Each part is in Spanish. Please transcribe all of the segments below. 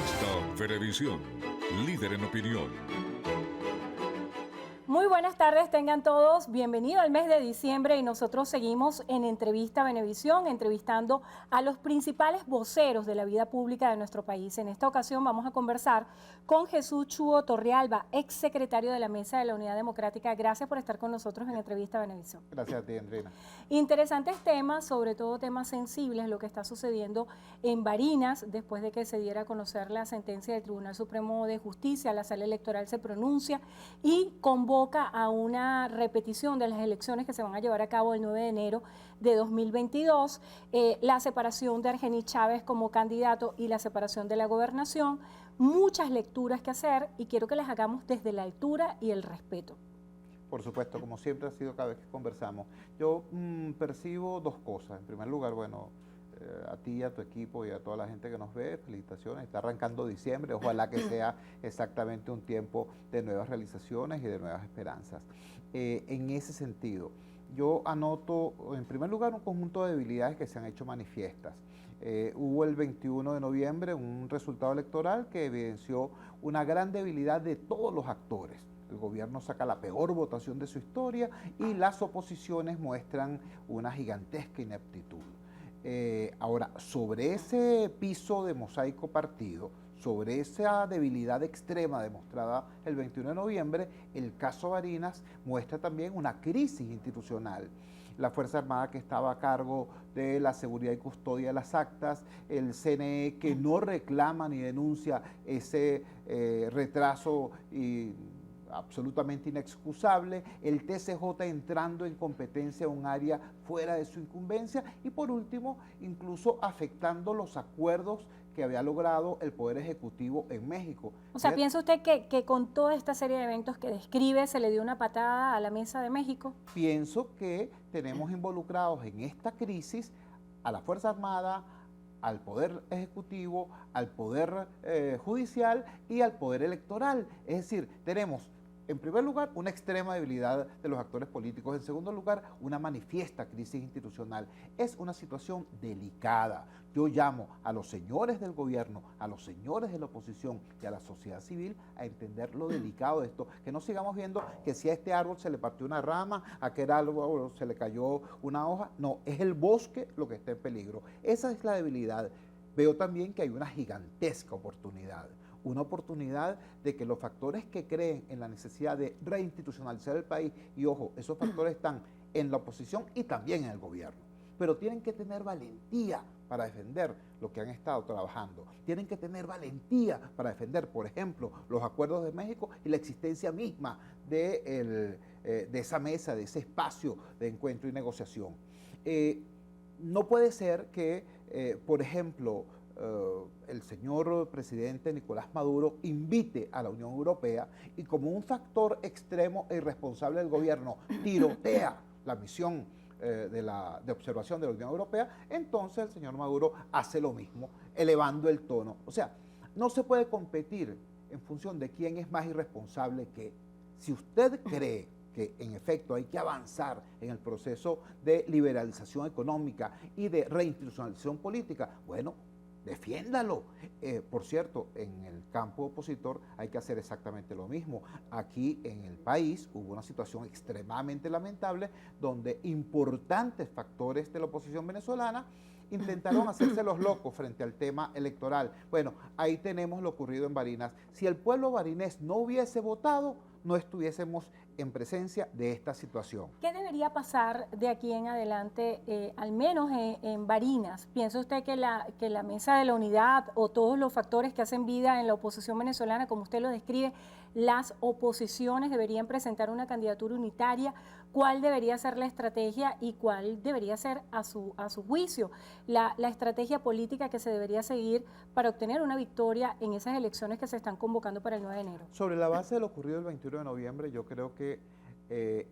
Revista Venevisión, líder en opinión. Muy buenas tardes, tengan todos. Bienvenido al mes de diciembre y nosotros seguimos en Entrevista Venevisión, entrevistando a los principales voceros de la vida pública de nuestro país. En esta ocasión vamos a conversar con Jesús Chuo Torrealba, ex secretario de la Mesa de la Unidad Democrática. Gracias por estar con nosotros en Entrevista Venevisión. Gracias a ti, Andrina. Interesantes temas, sobre todo temas sensibles, lo que está sucediendo en Barinas, después de que se diera a conocer la sentencia del Tribunal Supremo de Justicia. La sala electoral se pronuncia y convoca a una repetición de las elecciones que se van a llevar a cabo el 9 de enero de 2022, la separación de Argenis Chávez como candidato y la separación de la gobernación, muchas lecturas que hacer y quiero que las hagamos desde la altura y el respeto. Por supuesto, como siempre ha sido cada vez que conversamos. Yo percibo dos cosas. En primer lugar, bueno, a ti, a tu equipo y a toda la gente que nos ve, felicitaciones. Está arrancando diciembre, ojalá que sea exactamente un tiempo de nuevas realizaciones y de nuevas esperanzas. En ese sentido, yo anoto, en primer lugar, un conjunto de debilidades que se han hecho manifiestas. Hubo el 21 de noviembre un resultado electoral que evidenció una gran debilidad de todos los actores. El gobierno saca la peor votación de su historia y las oposiciones muestran una gigantesca ineptitud. Ahora, sobre ese piso de mosaico partido, sobre esa debilidad extrema demostrada el 21 de noviembre, el caso Barinas muestra también una crisis institucional. La Fuerza Armada que estaba a cargo de la seguridad y custodia de las actas, el CNE que no reclama ni denuncia ese retraso y absolutamente inexcusable, el TCJ entrando en competencia a un área fuera de su incumbencia y por último, incluso afectando los acuerdos que había logrado el Poder Ejecutivo en México. O sea, ¿piensa usted que con toda esta serie de eventos que describe se le dio una patada a la Mesa de México? Pienso que tenemos involucrados en esta crisis a la Fuerza Armada, al Poder Ejecutivo, al Poder Judicial y al Poder Electoral. Es decir, tenemos en primer lugar, una extrema debilidad de los actores políticos. En segundo lugar, una manifiesta crisis institucional. Es una situación delicada. Yo llamo a los señores del gobierno, a los señores de la oposición y a la sociedad civil a entender lo delicado de esto. Que no sigamos viendo que si a este árbol se le partió una rama, a aquel árbol se le cayó una hoja. No, es el bosque lo que está en peligro. Esa es la debilidad. Veo también que hay una gigantesca oportunidad. Una oportunidad de que los factores que creen en la necesidad de reinstitucionalizar el país, y ojo, esos factores están en la oposición y también en el gobierno, pero tienen que tener valentía para defender lo que han estado trabajando. Tienen que tener valentía para defender, por ejemplo, los acuerdos de México y la existencia misma de esa mesa, de ese espacio de encuentro y negociación. No puede ser que, por ejemplo, el señor presidente Nicolás Maduro invite a la Unión Europea y como un factor extremo e irresponsable del gobierno tirotea la misión de observación de la Unión Europea, entonces el señor Maduro hace lo mismo, elevando el tono. O sea, no se puede competir en función de quién es más irresponsable que. Si usted cree que en efecto hay que avanzar en el proceso de liberalización económica y de reinstitucionalización política, bueno, defiéndalo. Por cierto, en el campo opositor hay que hacer exactamente lo mismo. Aquí en el país hubo una situación extremadamente lamentable donde importantes factores de la oposición venezolana intentaron hacerse los locos frente al tema electoral. Bueno, ahí tenemos lo ocurrido en Barinas. Si el pueblo barinés no hubiese votado, no estuviésemos en presencia de esta situación. ¿Qué debería pasar de aquí en adelante, al menos en Barinas? ¿Piensa usted que la Mesa de la Unidad o todos los factores que hacen vida en la oposición venezolana, como usted lo describe, las oposiciones deberían presentar una candidatura unitaria? ¿Cuál debería ser la estrategia y cuál debería ser, a su juicio, la estrategia política que se debería seguir para obtener una victoria en esas elecciones que se están convocando para el 9 de enero? Sobre la base de lo ocurrido el 21 de noviembre, yo creo que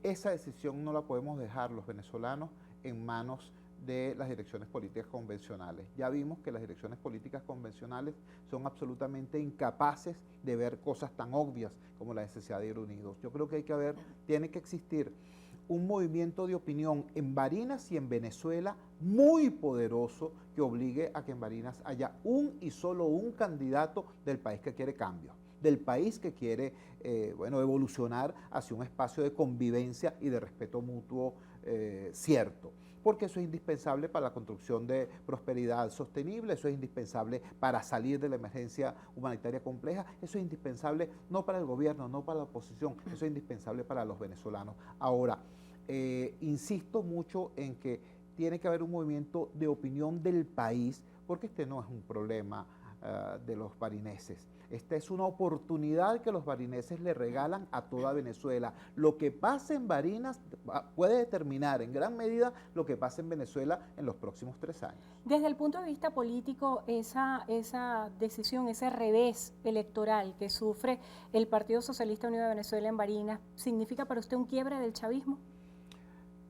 esa decisión no la podemos dejar los venezolanos en manos de las direcciones políticas convencionales. Ya vimos que las direcciones políticas convencionales son absolutamente incapaces de ver cosas tan obvias como la necesidad de ir unidos. Yo creo que tiene que existir un movimiento de opinión en Barinas y en Venezuela muy poderoso que obligue a que en Barinas haya un y solo un candidato del país que quiere cambio, del país que quiere evolucionar hacia un espacio de convivencia y de respeto mutuo cierto. Porque eso es indispensable para la construcción de prosperidad sostenible, eso es indispensable para salir de la emergencia humanitaria compleja, eso es indispensable no para el gobierno, no para la oposición, eso es indispensable para los venezolanos. Ahora, insisto mucho en que tiene que haber un movimiento de opinión del país, porque este no es un problema de los barineses. Esta es una oportunidad que los barineses le regalan a toda Venezuela. Lo que pase en Barinas puede determinar en gran medida lo que pase en Venezuela en los próximos 3 años. Desde el punto de vista político, esa decisión, ese revés electoral que sufre el Partido Socialista Unido de Venezuela en Barinas, ¿significa para usted un quiebre del chavismo?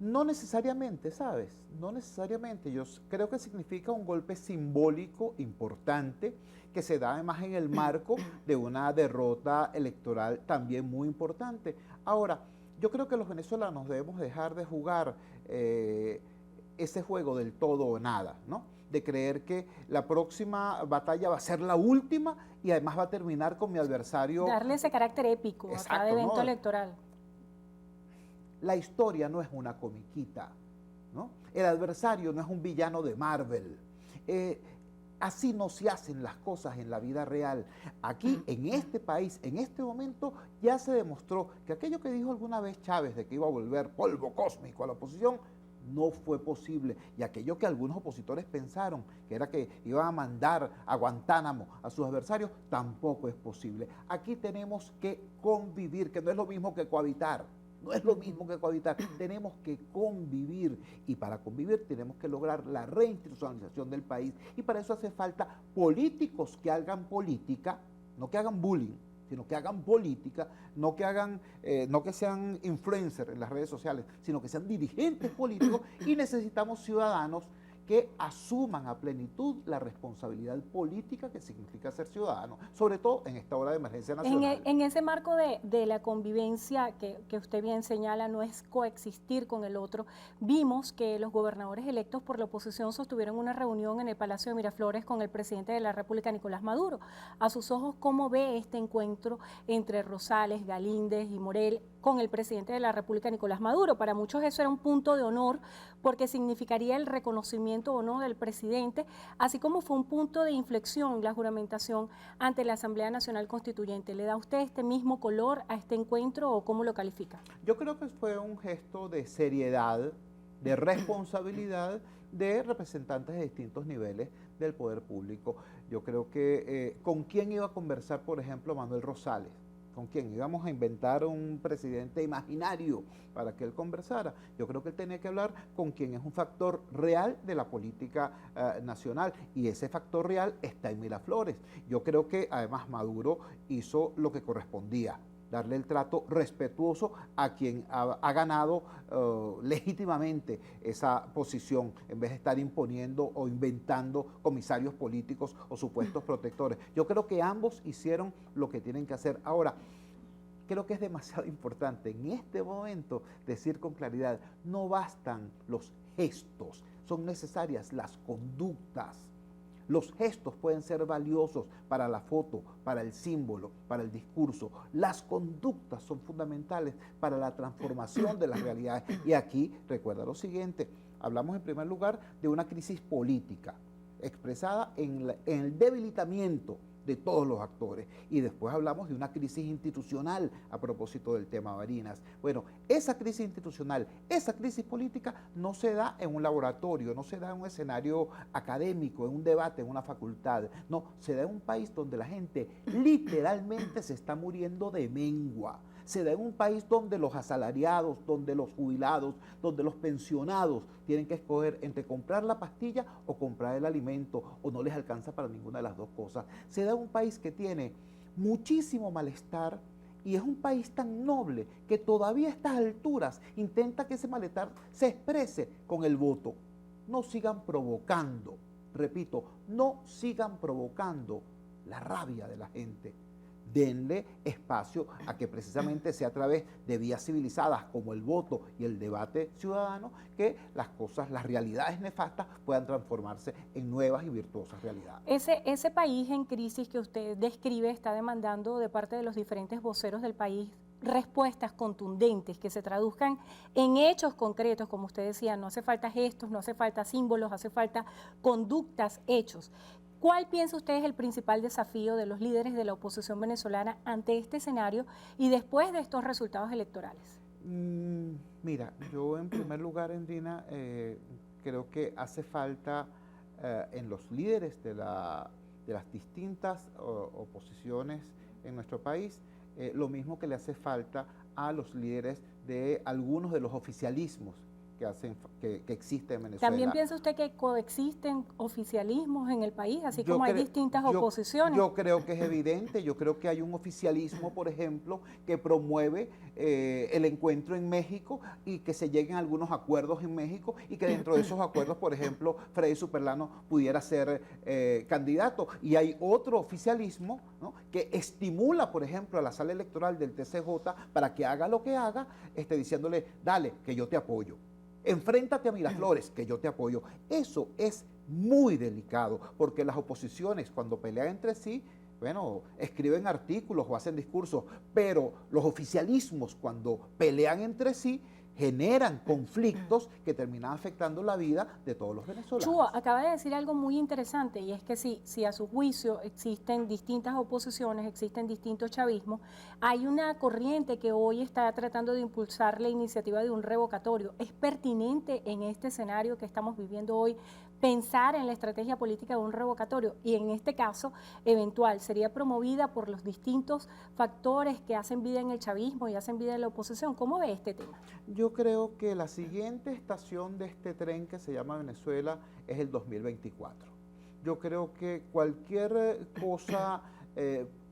No necesariamente, ¿sabes? No necesariamente. Yo creo que significa un golpe simbólico importante que se da además en el marco de una derrota electoral también muy importante. Ahora, yo creo que los venezolanos debemos dejar de jugar ese juego del todo o nada, ¿no? De creer que la próxima batalla va a ser la última y además va a terminar con mi adversario. Darle ese carácter épico a cada evento electoral. La historia no es una comiquita, ¿no? El adversario no es un villano de Marvel. Así no se hacen las cosas en la vida real. Aquí, en este país, en este momento, ya se demostró que aquello que dijo alguna vez Chávez de que iba a volver polvo cósmico a la oposición, no fue posible. Y aquello que algunos opositores pensaron, que era que iban a mandar a Guantánamo a sus adversarios, tampoco es posible. Aquí tenemos que convivir, que no es lo mismo que cohabitar. No es lo mismo que cohabitar, tenemos que convivir y para convivir tenemos que lograr la reinstitucionalización del país y para eso hace falta políticos que hagan política, no que hagan bullying, sino que hagan política, no que sean influencers en las redes sociales, sino que sean dirigentes políticos y necesitamos ciudadanos que asuman a plenitud la responsabilidad política que significa ser ciudadano, sobre todo en esta hora de emergencia nacional. En ese marco de la convivencia que usted bien señala, no es coexistir con el otro, vimos que los gobernadores electos por la oposición sostuvieron una reunión en el Palacio de Miraflores con el presidente de la República, Nicolás Maduro. A sus ojos, ¿cómo ve este encuentro entre Rosales, Galíndez y Morel con el presidente de la República, Nicolás Maduro? Para muchos eso era un punto de honor porque significaría el reconocimiento o no del presidente, así como fue un punto de inflexión la juramentación ante la Asamblea Nacional Constituyente. ¿Le da usted este mismo color a este encuentro o cómo lo califica? Yo creo que fue un gesto de seriedad, de responsabilidad de representantes de distintos niveles del poder público. Yo creo que ¿con quién iba a conversar, por ejemplo, Manuel Rosales? ¿Con quién? Íbamos a inventar un presidente imaginario para que él conversara. Yo creo que él tenía que hablar con quien es un factor real de la política nacional y ese factor real está en Miraflores. Yo creo que además Maduro hizo lo que correspondía, darle el trato respetuoso a quien ha ganado legítimamente esa posición, en vez de estar imponiendo o inventando comisarios políticos o supuestos protectores. Yo creo que ambos hicieron lo que tienen que hacer. Ahora, creo que es demasiado importante en este momento decir con claridad, no bastan los gestos, son necesarias las conductas. Los gestos pueden ser valiosos para la foto, para el símbolo, para el discurso. Las conductas son fundamentales para la transformación de las realidades. Y aquí, recuerda lo siguiente, hablamos en primer lugar de una crisis política expresada en el debilitamiento de todos los actores. Y después hablamos de una crisis institucional a propósito del tema Barinas. Bueno, esa crisis institucional, esa crisis política no se da en un laboratorio, no se da en un escenario académico, en un debate, en una facultad. No, se da en un país donde la gente literalmente se está muriendo de mengua. Se da en un país donde los asalariados, donde los jubilados, donde los pensionados tienen que escoger entre comprar la pastilla o comprar el alimento o no les alcanza para ninguna de las dos cosas. Se da en un país que tiene muchísimo malestar y es un país tan noble que todavía a estas alturas intenta que ese malestar se exprese con el voto. No sigan provocando, repito, no sigan provocando la rabia de la gente. denle espacio a que precisamente sea a través de vías civilizadas como el voto y el debate ciudadano que las cosas, las realidades nefastas puedan transformarse en nuevas y virtuosas realidades. Ese país en crisis que usted describe está demandando de parte de los diferentes voceros del país respuestas contundentes que se traduzcan en hechos concretos, como usted decía, no hace falta gestos, no hace falta símbolos, hace falta conductas, hechos. ¿Cuál piensa usted es el principal desafío de los líderes de la oposición venezolana ante este escenario y después de estos resultados electorales? Mira, yo en primer lugar, Endina, creo que hace falta en los líderes de las distintas oposiciones en nuestro país, lo mismo que le hace falta a los líderes de algunos de los oficialismos que existen en Venezuela. ¿También piensa usted que coexisten oficialismos en el país, así como hay distintas oposiciones? Yo creo que es evidente, yo creo que hay un oficialismo, por ejemplo, que promueve el encuentro en México y que se lleguen a algunos acuerdos en México y que dentro de esos acuerdos, por ejemplo, Freddy Superlano pudiera ser candidato. Y hay otro oficialismo, ¿no?, que estimula, por ejemplo, a la sala electoral del TCJ para que haga lo que haga, diciéndole, dale, que yo te apoyo. Enfréntate a Miraflores, que yo te apoyo. Eso es muy delicado, porque las oposiciones cuando pelean entre sí, bueno, escriben artículos o hacen discursos, pero los oficialismos cuando pelean entre sí generan conflictos que terminan afectando la vida de todos los venezolanos. Chua, acaba de decir algo muy interesante, y es que si a su juicio existen distintas oposiciones, existen distintos chavismos, hay una corriente que hoy está tratando de impulsar la iniciativa de un revocatorio. ¿Es pertinente en este escenario que estamos viviendo hoy pensar en la estrategia política de un revocatorio? Y en este caso, eventual, ¿sería promovida por los distintos factores que hacen vida en el chavismo y hacen vida en la oposición? ¿Cómo ve este tema? Yo creo que la siguiente estación de este tren que se llama Venezuela es el 2024. Yo creo que cualquier cosa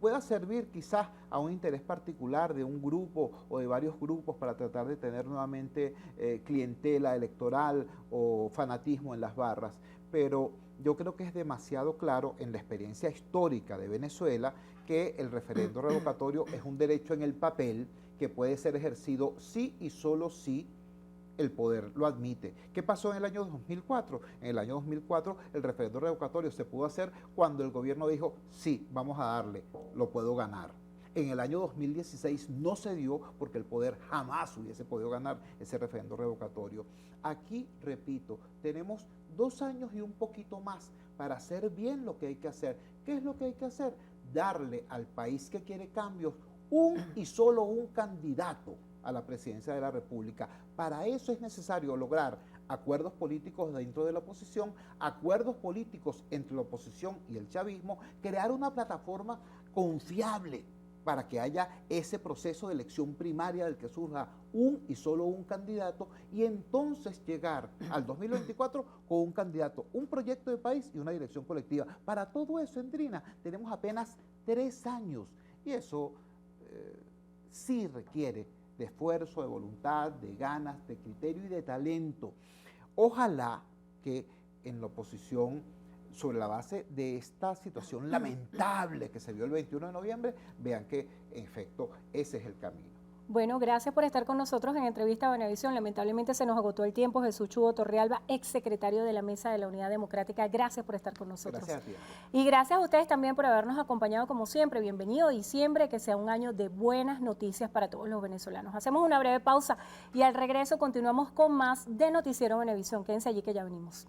pueda servir quizás a un interés particular de un grupo o de varios grupos para tratar de tener nuevamente clientela electoral o fanatismo en las barras, pero yo creo que es demasiado claro en la experiencia histórica de Venezuela que el referendo revocatorio es un derecho en el papel que puede ser ejercido sí y solo si el poder lo admite. ¿Qué pasó en el año 2004? En el año 2004 el referendo revocatorio se pudo hacer cuando el gobierno dijo, sí, vamos a darle, lo puedo ganar. En el año 2016 no se dio porque el poder jamás hubiese podido ganar ese referendo revocatorio. Aquí, repito, tenemos 2 años y un poquito más para hacer bien lo que hay que hacer. ¿Qué es lo que hay que hacer? Darle al país que quiere cambios un y solo un candidato a la presidencia de la República. Para eso es necesario lograr acuerdos políticos dentro de la oposición, acuerdos políticos entre la oposición y el chavismo, crear una plataforma confiable para que haya ese proceso de elección primaria del que surja un y solo un candidato y entonces llegar al 2024 con un candidato, un proyecto de país y una dirección colectiva. Para todo eso, Endrina, tenemos apenas 3 años y eso sí requiere de esfuerzo, de voluntad, de ganas, de criterio y de talento. Ojalá que en la oposición, sobre la base de esta situación lamentable que se vio el 21 de noviembre, vean que en efecto ese es el camino. Bueno, gracias por estar con nosotros en Entrevista a Venevisión. Lamentablemente se nos agotó el tiempo. Jesús Chugo Torrealba, exsecretario de la Mesa de la Unidad Democrática. Gracias por estar con nosotros. Gracias a ti. Y gracias a ustedes también por habernos acompañado como siempre. Bienvenido diciembre, que sea un año de buenas noticias para todos los venezolanos. Hacemos una breve pausa y al regreso continuamos con más de Noticiero Venevisión. Quédense allí que ya venimos.